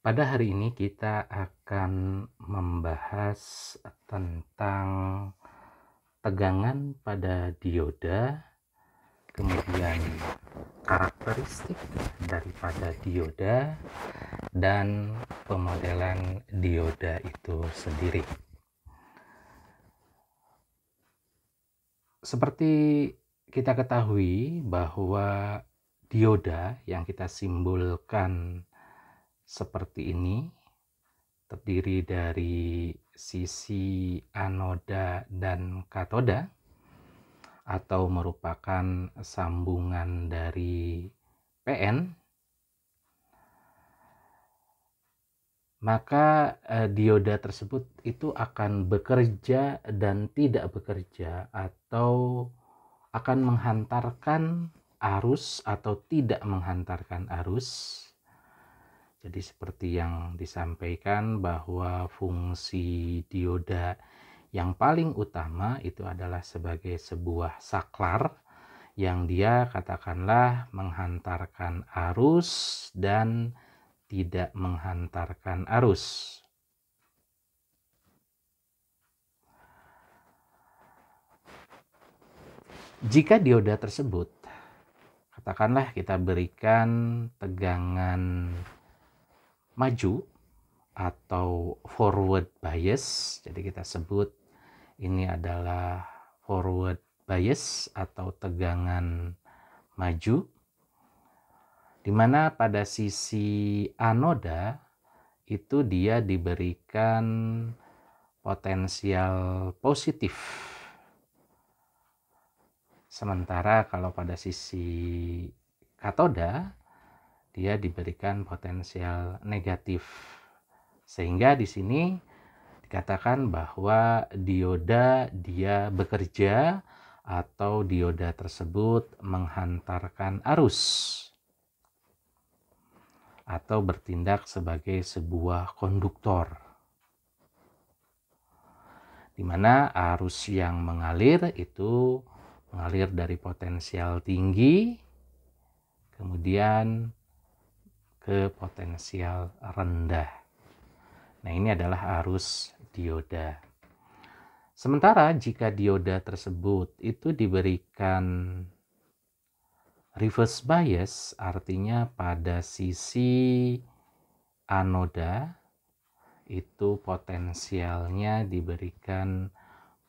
Pada hari ini kita akan membahas tentang tegangan pada dioda, kemudian karakteristik daripada dioda, dan pemodelan dioda itu sendiri. Seperti kita ketahui bahwa dioda yang kita simbolkan seperti ini terdiri dari sisi anoda dan katoda, atau merupakan sambungan dari PN. Maka dioda tersebut itu akan bekerja dan tidak bekerja, atau akan menghantarkan arus atau tidak menghantarkan arus. Jadi seperti yang disampaikan bahwa fungsi dioda yang paling utama itu adalah sebagai sebuah saklar yang dia katakanlah menghantarkan arus dan tidak menghantarkan arus. Jika dioda tersebut, katakanlah kita berikan tegangan maju atau forward bias, jadi kita sebut ini adalah forward bias atau tegangan maju, di mana pada sisi anoda itu dia diberikan potensial positif. Sementara kalau pada sisi katoda dia diberikan potensial negatif. Sehingga di sini dikatakan bahwa dioda dia bekerja atau dioda tersebut menghantarkan arus atau bertindak sebagai sebuah konduktor, di mana arus yang mengalir itu mengalir dari potensial tinggi kemudian ke potensial rendah. Nah, ini adalah arus dioda. Sementara jika dioda tersebut itu diberikan reverse bias, artinya pada sisi anoda itu potensialnya diberikan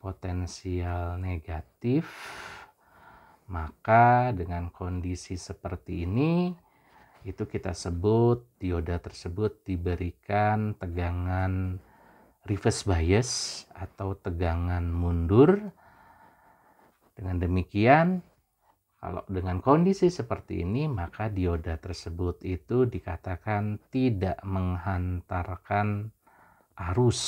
potensial negatif, maka dengan kondisi seperti ini itu kita sebut dioda tersebut diberikan tegangan reverse bias atau tegangan mundur. Dengan demikian, kalau dengan kondisi seperti ini, maka dioda tersebut itu dikatakan tidak menghantarkan arus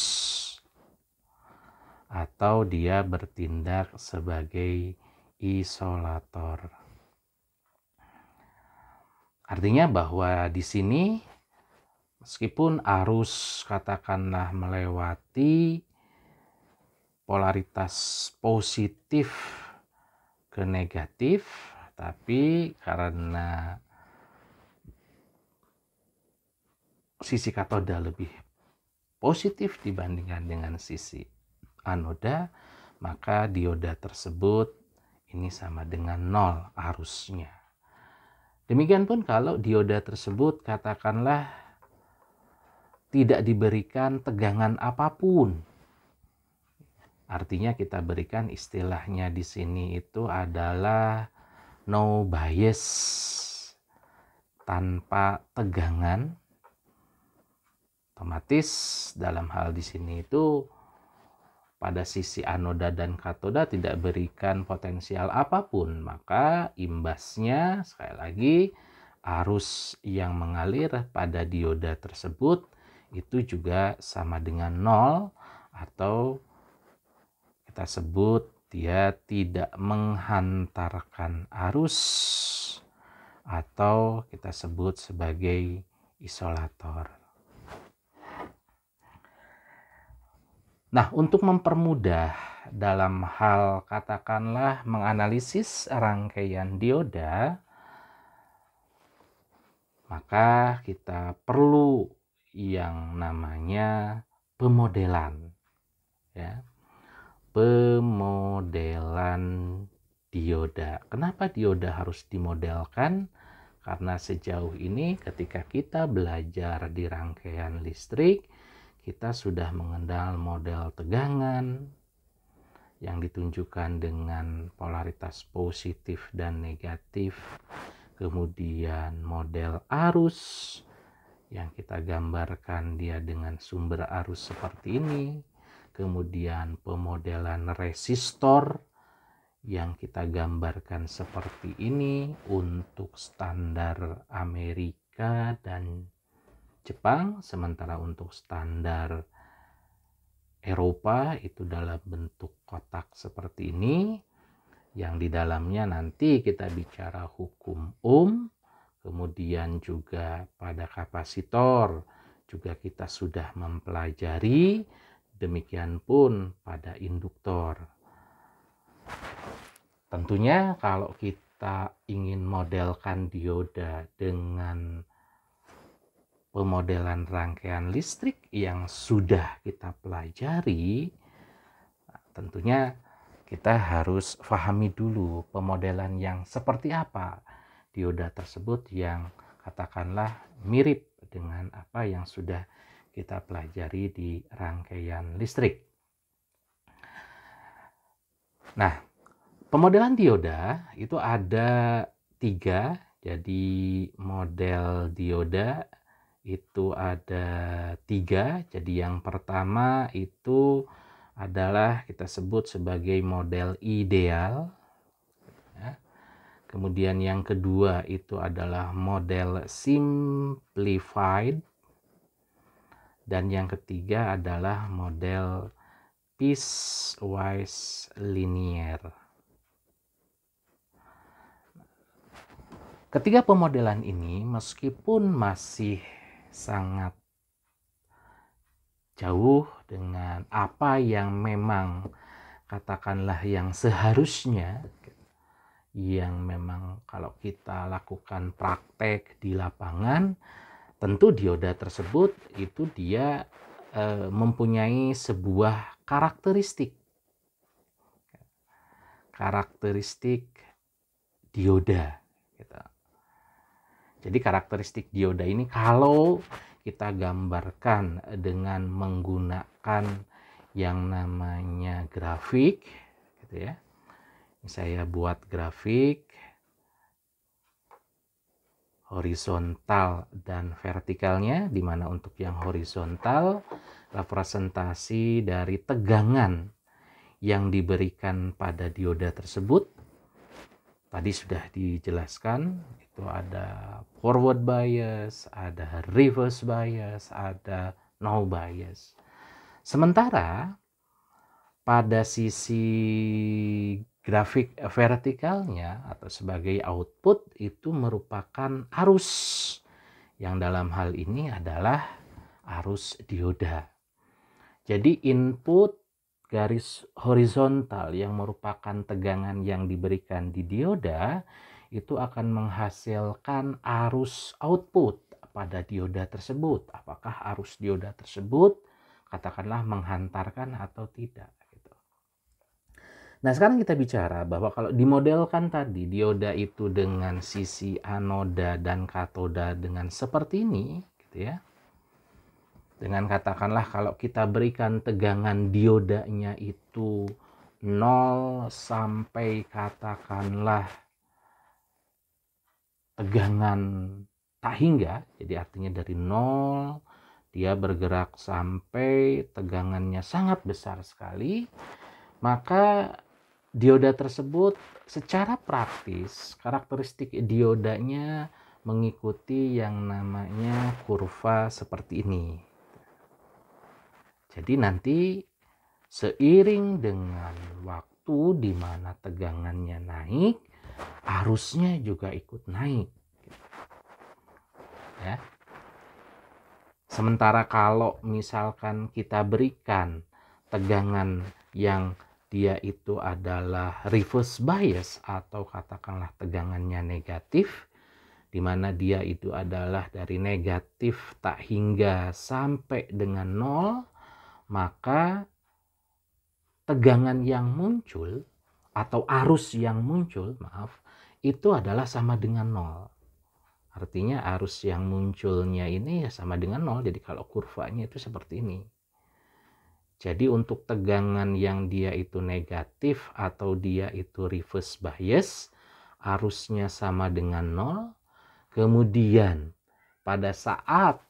atau dia bertindak sebagai isolator. Artinya bahwa di sini meskipun arus katakanlah melewati polaritas positif ke negatif, tapi karena sisi katoda lebih positif dibandingkan dengan sisi anoda, maka dioda tersebut ini sama dengan 0 arusnya. Demikian pun kalau dioda tersebut katakanlah tidak diberikan tegangan apapun. Artinya kita berikan istilahnya di sini itu adalah no bias, tanpa tegangan. Otomatis dalam hal di sini itu pada sisi anoda dan katoda tidak berikan potensial apapun, maka imbasnya sekali lagi arus yang mengalir pada dioda tersebut itu juga sama dengan 0 atau kita sebut dia tidak menghantarkan arus atau kita sebut sebagai isolator. Nah, untuk mempermudah dalam hal katakanlah menganalisis rangkaian dioda, maka kita perlu yang namanya pemodelan, ya. Pemodelan dioda. Kenapa dioda harus dimodelkan? Karena sejauh ini ketika kita belajar di rangkaian listrik, kita sudah mengenal model tegangan yang ditunjukkan dengan polaritas positif dan negatif. Kemudian model arus yang kita gambarkan dia dengan sumber arus seperti ini. Kemudian pemodelan resistor yang kita gambarkan seperti ini untuk standar Amerika dan Jepang, sementara untuk standar Eropa itu dalam bentuk kotak seperti ini, yang di dalamnya nanti kita bicara hukum Ohm. Kemudian juga pada kapasitor juga kita sudah mempelajari, demikian pun pada induktor. Tentunya kalau kita ingin modelkan dioda dengan pemodelan rangkaian listrik yang sudah kita pelajari, tentunya kita harus pahami dulu pemodelan yang seperti apa dioda tersebut yang katakanlah mirip dengan apa yang sudah kita pelajari di rangkaian listrik. Nah, pemodelan dioda itu ada 3, jadi model dioda itu ada 3. Jadi yang pertama itu adalah kita sebut sebagai model ideal. Kemudian yang kedua itu adalah model simplified. Dan yang ketiga adalah model piecewise linear. Ketiga pemodelan ini meskipun masih sangat jauh dengan apa yang memang katakanlah yang seharusnya, yang memang kalau kita lakukan praktek di lapangan, tentu dioda tersebut itu dia mempunyai sebuah karakteristik dioda gitu. Jadi karakteristik dioda ini kalau kita gambarkan dengan menggunakan yang namanya grafik gitu ya. Saya buat grafik horizontal dan vertikalnya, di mana untuk yang horizontal representasi dari tegangan yang diberikan pada dioda tersebut. Tadi sudah dijelaskan, itu ada forward bias, ada reverse bias, ada no bias. Sementara pada sisi grafik vertikalnya atau sebagai output itu merupakan arus, yang dalam hal ini adalah arus dioda. Jadi input garis horizontal yang merupakan tegangan yang diberikan di dioda itu akan menghasilkan arus output pada dioda tersebut. Apakah arus dioda tersebut katakanlah menghantarkan atau tidak gitu. Nah, sekarang kita bicara bahwa kalau dimodelkan tadi dioda itu dengan sisi anoda dan katoda dengan seperti ini gitu ya. Dengan katakanlah kalau kita berikan tegangan diodanya itu 0 sampai katakanlah tegangan tak hingga, jadi artinya dari 0 dia bergerak sampai tegangannya sangat besar sekali, maka dioda tersebut secara praktis karakteristik diodanya mengikuti yang namanya kurva seperti ini. Jadi nanti seiring dengan waktu di mana tegangannya naik, arusnya juga ikut naik. Ya. Sementara kalau misalkan kita berikan tegangan yang dia itu adalah reverse bias atau katakanlah tegangannya negatif, di mana dia itu adalah dari negatif tak hingga sampai dengan 0, maka tegangan yang muncul atau arus yang muncul, itu adalah sama dengan 0. Artinya arus yang munculnya ini ya sama dengan 0. Jadi kalau kurvanya itu seperti ini. Jadi untuk tegangan yang dia itu negatif atau dia itu reverse bias, arusnya sama dengan 0. Kemudian pada saat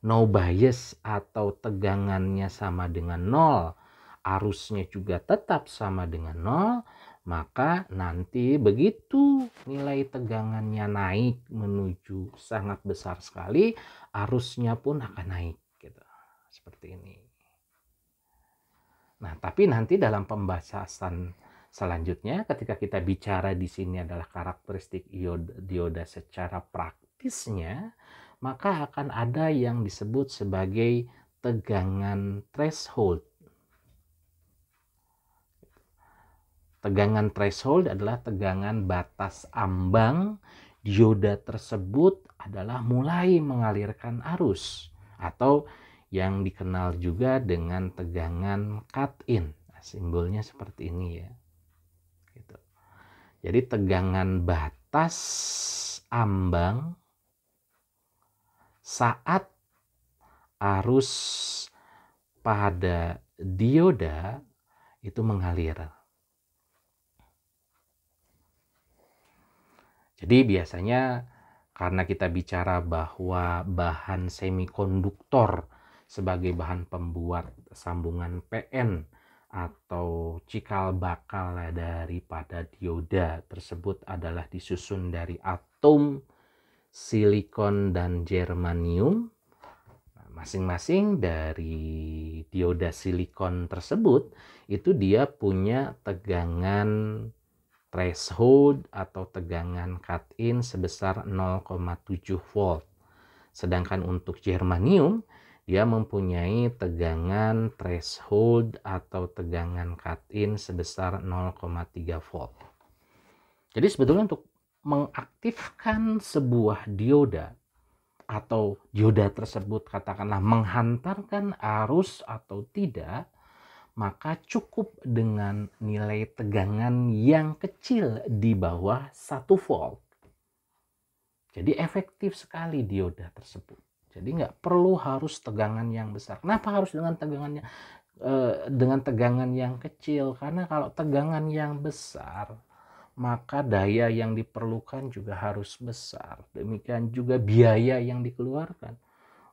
no bias atau tegangannya sama dengan 0, arusnya juga tetap sama dengan 0, maka nanti begitu nilai tegangannya naik menuju sangat besar sekali, arusnya pun akan naik gitu. Seperti ini. Nah, tapi nanti dalam pembahasan selanjutnya ketika kita bicara di sini adalah karakteristik dioda secara praktisnya, maka akan ada yang disebut sebagai tegangan threshold. Tegangan threshold adalah tegangan batas ambang dioda tersebut adalah mulai mengalirkan arus, atau yang dikenal juga dengan tegangan cut-in. Nah, simbolnya seperti ini ya. Gitu. Jadi tegangan batas ambang saat arus pada dioda itu mengalir. Jadi biasanya karena kita bicara bahwa bahan semikonduktor sebagai bahan pembuat sambungan PN atau cikal bakal daripada dioda tersebut adalah disusun dari atom silikon dan germanium. Masing-masing dari dioda silikon tersebut itu dia punya tegangan threshold atau tegangan cut-in sebesar 0,7 volt. Sedangkan untuk germanium, dia mempunyai tegangan threshold atau tegangan cut-in sebesar 0,3 volt. Jadi sebetulnya untuk mengaktifkan sebuah dioda atau dioda tersebut katakanlah menghantarkan arus atau tidak, maka cukup dengan nilai tegangan yang kecil di bawah 1 volt. Jadi efektif sekali dioda tersebut. Jadi nggak perlu harus tegangan yang besar. Kenapa harus dengan tegangan yang kecil? Karena kalau tegangan yang besar, maka daya yang diperlukan juga harus besar. Demikian juga biaya yang dikeluarkan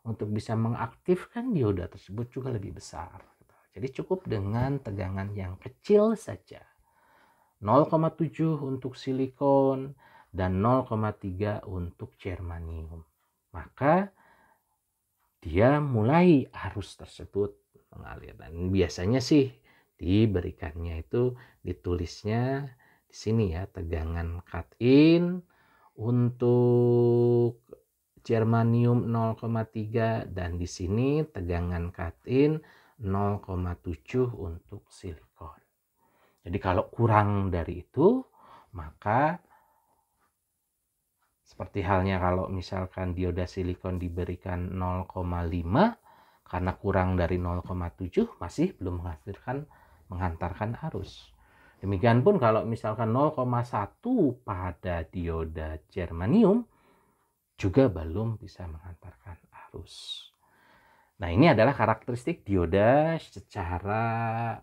untuk bisa mengaktifkan dioda tersebut juga lebih besar. Jadi cukup dengan tegangan yang kecil saja. 0,7 untuk silikon dan 0,3 untuk germanium. Maka dia mulai arus tersebut mengalir. Dan biasanya sih diberikannya itu ditulisnya di sini ya, tegangan cut-in untuk germanium 0,3 dan di sini tegangan cut-in 0,7 untuk silikon. Jadi kalau kurang dari itu, maka seperti halnya kalau misalkan dioda silikon diberikan 0,5, karena kurang dari 0,7 masih belum menghantarkan arus. Demikian pun kalau misalkan 0,1 pada dioda germanium juga belum bisa menghantarkan arus. Nah, ini adalah karakteristik dioda secara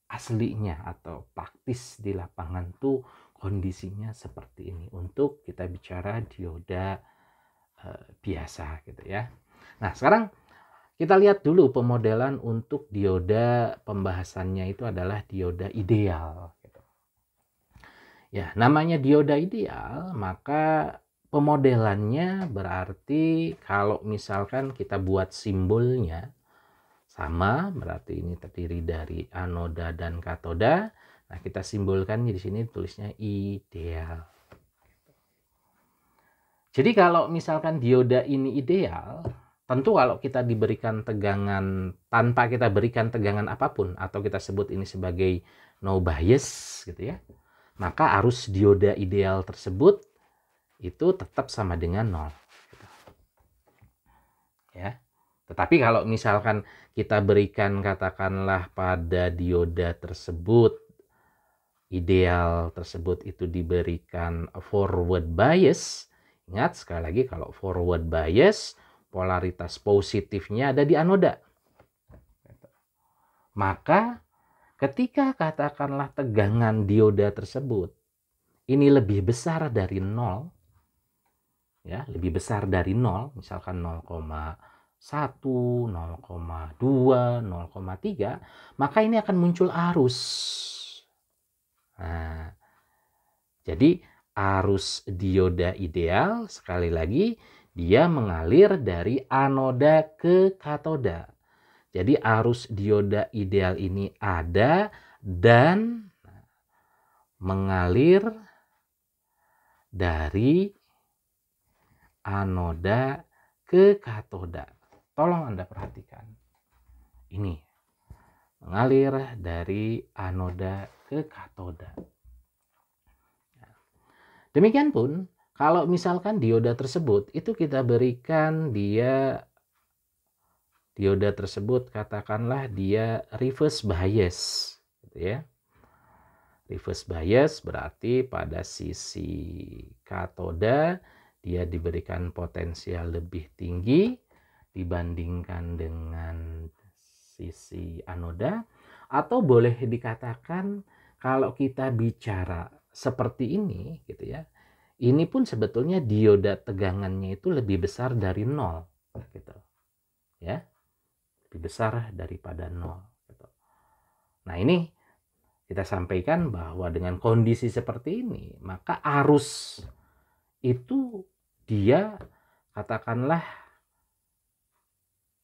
aslinya atau praktis di lapangan tuh kondisinya seperti ini untuk kita bicara dioda biasa gitu ya. Nah, sekarang kita lihat dulu pemodelan untuk dioda, pembahasannya itu adalah dioda ideal gitu. Ya, namanya dioda ideal, maka pemodelannya berarti kalau misalkan kita buat simbolnya sama, berarti ini terdiri dari anoda dan katoda. Nah, kita simbolkan di sini tulisnya ideal. Jadi kalau misalkan dioda ini ideal, tentu kalau kita diberikan tegangan tanpa kita berikan tegangan apapun atau kita sebut ini sebagai no bias gitu ya, maka arus dioda ideal tersebut itu tetap sama dengan 0. Gitu. Ya. Tetapi kalau misalkan kita berikan katakanlah pada dioda tersebut, ideal tersebut itu diberikan forward bias. Ingat sekali lagi kalau forward bias, polaritas positifnya ada di anoda. Maka ketika katakanlah tegangan dioda tersebut ini lebih besar dari 0, ya, lebih besar dari 0, misalkan 0,1, 0,2, 0,3, maka ini akan muncul arus. Nah, jadi arus dioda ideal, sekali lagi, dia mengalir dari anoda ke katoda. Jadi arus dioda ideal ini ada dan mengalir dari anoda ke katoda. Tolong Anda perhatikan. Ini mengalir dari anoda ke katoda. Demikian pun kalau misalkan dioda tersebut itu kita berikan dioda tersebut katakanlah dia reverse bias, gitu ya. Reverse bias berarti pada sisi katoda dia diberikan potensial lebih tinggi dibandingkan dengan sisi anoda, atau boleh dikatakan kalau kita bicara seperti ini gitu ya, ini pun sebetulnya dioda tegangannya itu lebih besar dari 0 gitu ya, lebih besar daripada 0 gitu. Nah, ini kita sampaikan bahwa dengan kondisi seperti ini maka arus itu dia katakanlah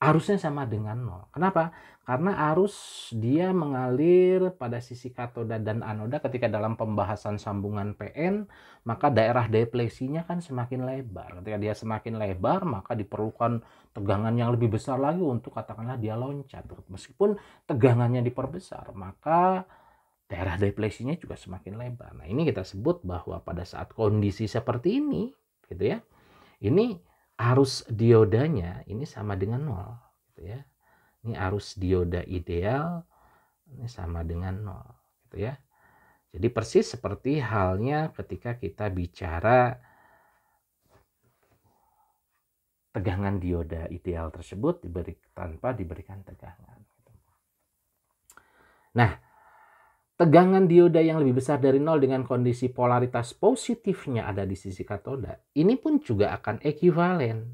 arusnya sama dengan 0. Kenapa? Karena arus dia mengalir pada sisi katoda dan anoda ketika dalam pembahasan sambungan PN, maka daerah depresinya kan semakin lebar. Ketika dia semakin lebar, maka diperlukan tegangan yang lebih besar lagi untuk katakanlah dia loncat. Meskipun tegangannya diperbesar, maka daerah depresinya juga semakin lebar. Nah, ini kita sebut bahwa pada saat kondisi seperti ini, gitu ya, ini arus diodanya ini sama dengan 0, gitu ya. Ini arus dioda ideal ini sama dengan 0, gitu ya. Jadi persis seperti halnya ketika kita bicara tegangan dioda ideal tersebut tanpa diberikan tegangan. Nah, tegangan dioda yang lebih besar dari 0 dengan kondisi polaritas positifnya ada di sisi katoda, ini pun juga akan ekuivalen.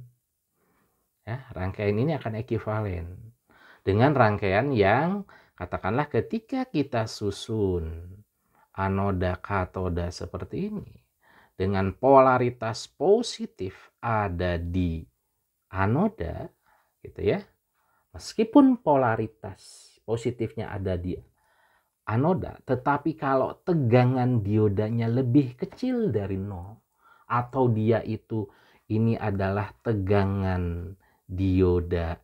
Ya, rangkaian ini akan ekuivalen dengan rangkaian yang katakanlah ketika kita susun anoda katoda seperti ini dengan polaritas positif ada di anoda gitu ya. Meskipun polaritas positifnya ada di anoda, tetapi kalau tegangan diodanya lebih kecil dari 0 atau dia itu ini adalah tegangan dioda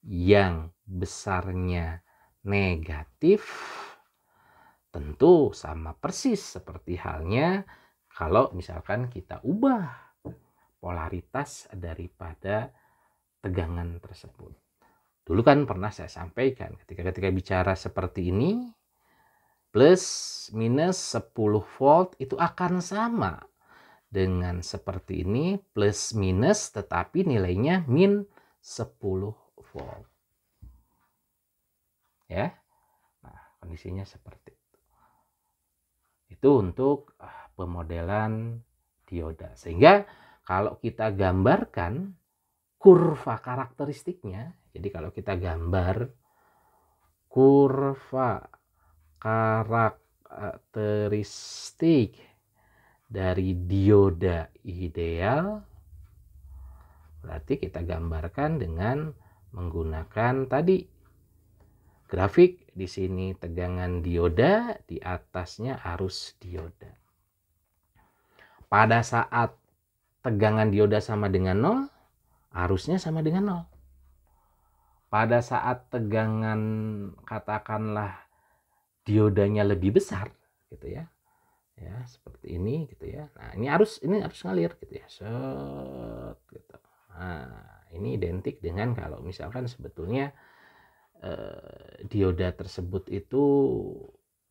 yang besarnya negatif, tentu sama persis seperti halnya kalau misalkan kita ubah polaritas daripada tegangan tersebut. Dulu kan pernah saya sampaikan ketika bicara seperti ini, plus minus 10 volt itu akan sama dengan seperti ini, plus minus tetapi nilainya min 10 volt. Ya. Nah, kondisinya seperti itu. Itu untuk pemodelan dioda. Sehingga kalau kita gambarkan kurva karakteristiknya, jadi kalau kita gambar kurva karakteristik dari dioda ideal, berarti kita gambarkan dengan menggunakan tadi grafik. Di sini tegangan dioda, di atasnya arus dioda. Pada saat tegangan dioda sama dengan 0, arusnya sama dengan 0. Pada saat tegangan katakanlah diodanya lebih besar gitu ya, ya seperti ini gitu ya. Nah ini harus ngalir gitu ya, set gitu. Nah ini identik dengan kalau misalkan sebetulnya dioda tersebut itu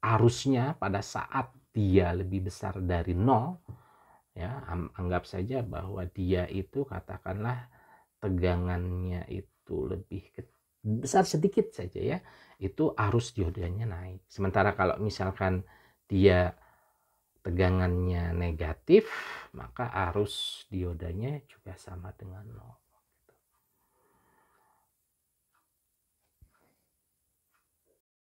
arusnya pada saat dia lebih besar dari 0, ya anggap saja bahwa dia itu katakanlah tegangannya itu lebih besar sedikit saja ya, itu arus diodanya naik. Sementara kalau misalkan dia tegangannya negatif, maka arus diodanya juga sama dengan 0.